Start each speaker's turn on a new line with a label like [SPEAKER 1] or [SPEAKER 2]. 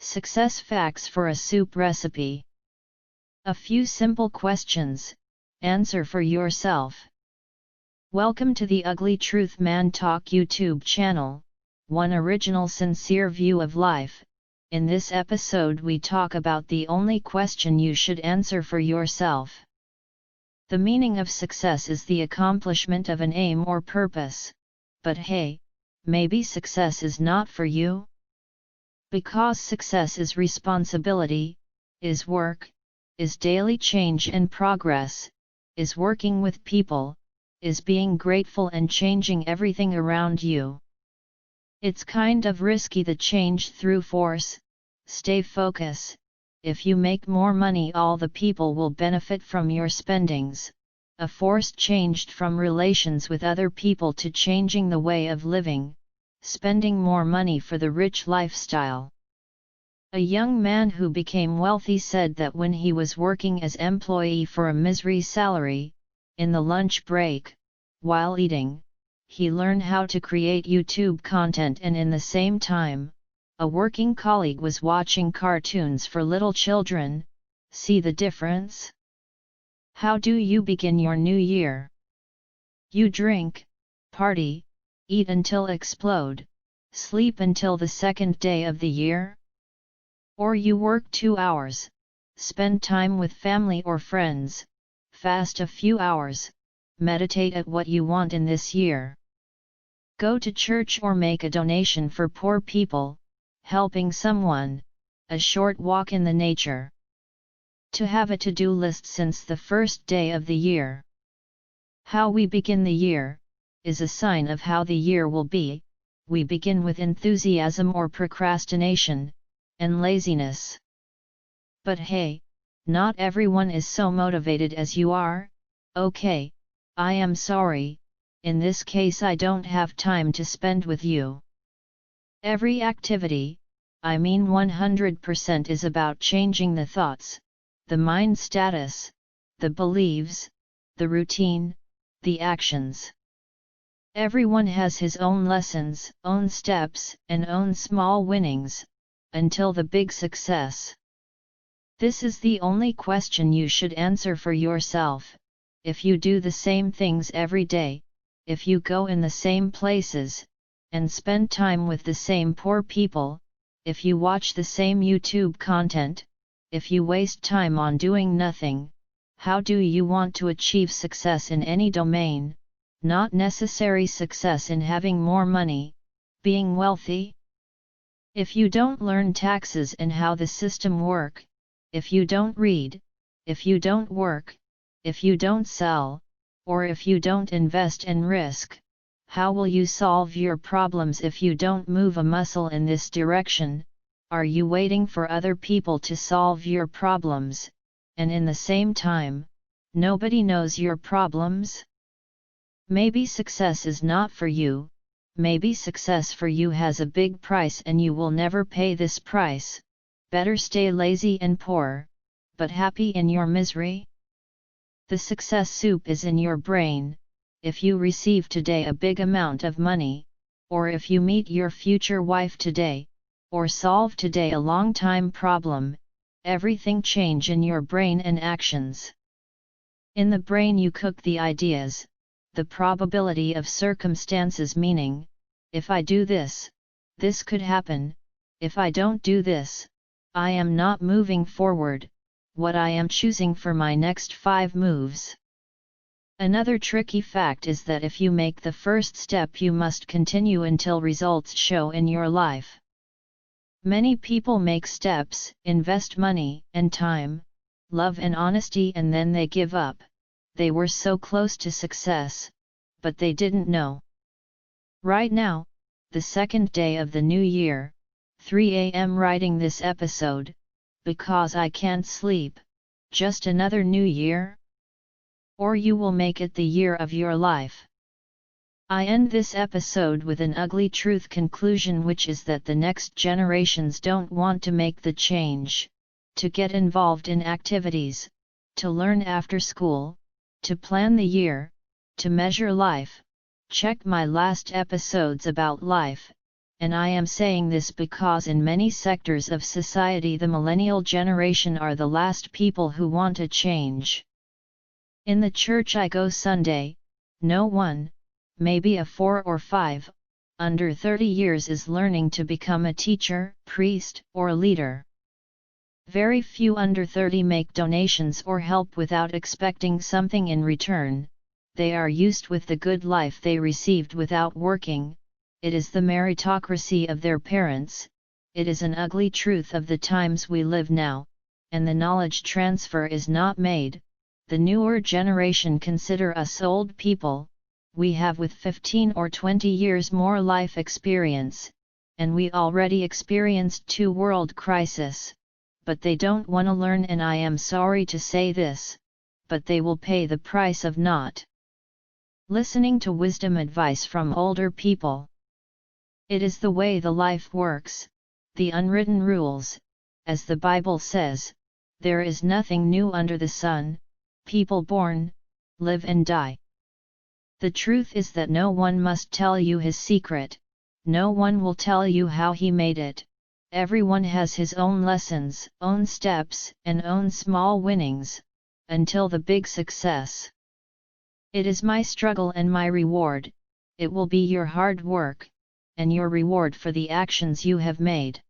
[SPEAKER 1] Success facts for a soup recipe. A few simple questions, answer for yourself. Welcome to the Ugly Truth Man Talk YouTube channel, one original sincere view of life. In this episode we talk about the only question you should answer for yourself. The meaning of success is the accomplishment of an aim or purpose. But hey, maybe success is not for you? Because success is responsibility, is work, is daily change and progress, is working with people, is being grateful and changing everything around you. It's kind of risky the change through force. Stay focused. If you make more money, all the people will benefit from your spendings. A forced change from relations with other people to changing the way of living, spending more money for the rich lifestyle. A young man who became wealthy said that when he was working as employee for a misery salary, in the lunch break, while eating, he learned how to create YouTube content, and in the same time, a working colleague was watching cartoons for little children. See the difference? How do you begin your new year? You drink, party, eat until explode, sleep until the second day of the year? Or you work 2 hours, spend time with family or friends, fast a few hours, meditate at what you want in this year. Go to church or make a donation for poor people, helping someone, a short walk in the nature. To have a to-do list since the first day of the year. How we begin the year is a sign of how the year will be. We begin with enthusiasm or procrastination, and laziness. But hey, not everyone is so motivated as you are. Okay, I am sorry, in this case I don't have time to spend with you. Every activity, I mean 100%, is about changing the thoughts, the mind status, the beliefs, the routine, the actions. Everyone has his own lessons, own steps, and own small winnings, until the big success. This is the only question you should answer for yourself. If you do the same things every day, if you go in the same places, and spend time with the same poor people, if you watch the same YouTube content, if you waste time on doing nothing, how do you want to achieve success in any domain? Not necessary success in having more money, being wealthy. If you don't learn taxes and how the system work, if you don't read, if you don't work, if you don't sell, or if you don't invest and risk, how will you solve your problems if you don't move a muscle in this direction? Are you waiting for other people to solve your problems, and in the same time, nobody knows your problems? Maybe success is not for you. Maybe success for you has a big price and you will never pay this price. Better stay lazy and poor, but happy in your misery. The success soup is in your brain. If you receive today a big amount of money, or if you meet your future wife today, or solve today a long time problem, everything change in your brain and actions. In the brain you cook the ideas, the probability of circumstances, meaning, if I do this, this could happen. If I don't do this, I am not moving forward, what I am choosing for my next 5 moves. Another tricky fact is that if you make the first step, you must continue until results show in your life. Many people make steps, invest money and time, love and honesty, and then they give up. They were so close to success, but they didn't know. Right now, the second day of the new year, 3 a.m. writing this episode, because I can't sleep. Just another new year? Or you will make it the year of your life. I end this episode with an ugly truth conclusion, which is that the next generations don't want to make the change, to get involved in activities, to learn after school, to plan the year, to measure life. Check my last episodes about life, and I am saying this because in many sectors of society the millennial generation are the last people who want a change. In the church I go Sunday, no one, maybe a 4 or 5, under 30 years is learning to become a teacher, priest, or leader. Very few under 30 make donations or help without expecting something in return. They are used with the good life they received without working. It is the meritocracy of their parents. It is an ugly truth of the times we live now, and the knowledge transfer is not made. The newer generation consider us old people. We have with 15 or 20 years more life experience, and we already experienced 2 world crises. But they don't want to learn, and I am sorry to say this, but they will pay the price of not listening to wisdom advice from older people. It is the way the life works, the unwritten rules. As the Bible says, there is nothing new under the sun. People born, live and die. The truth is that no one must tell you his secret, no one will tell you how he made it. Everyone has his own lessons, own steps, and own small winnings, until the big success. It is my struggle and my reward. It will be your hard work, and your reward for the actions you have made.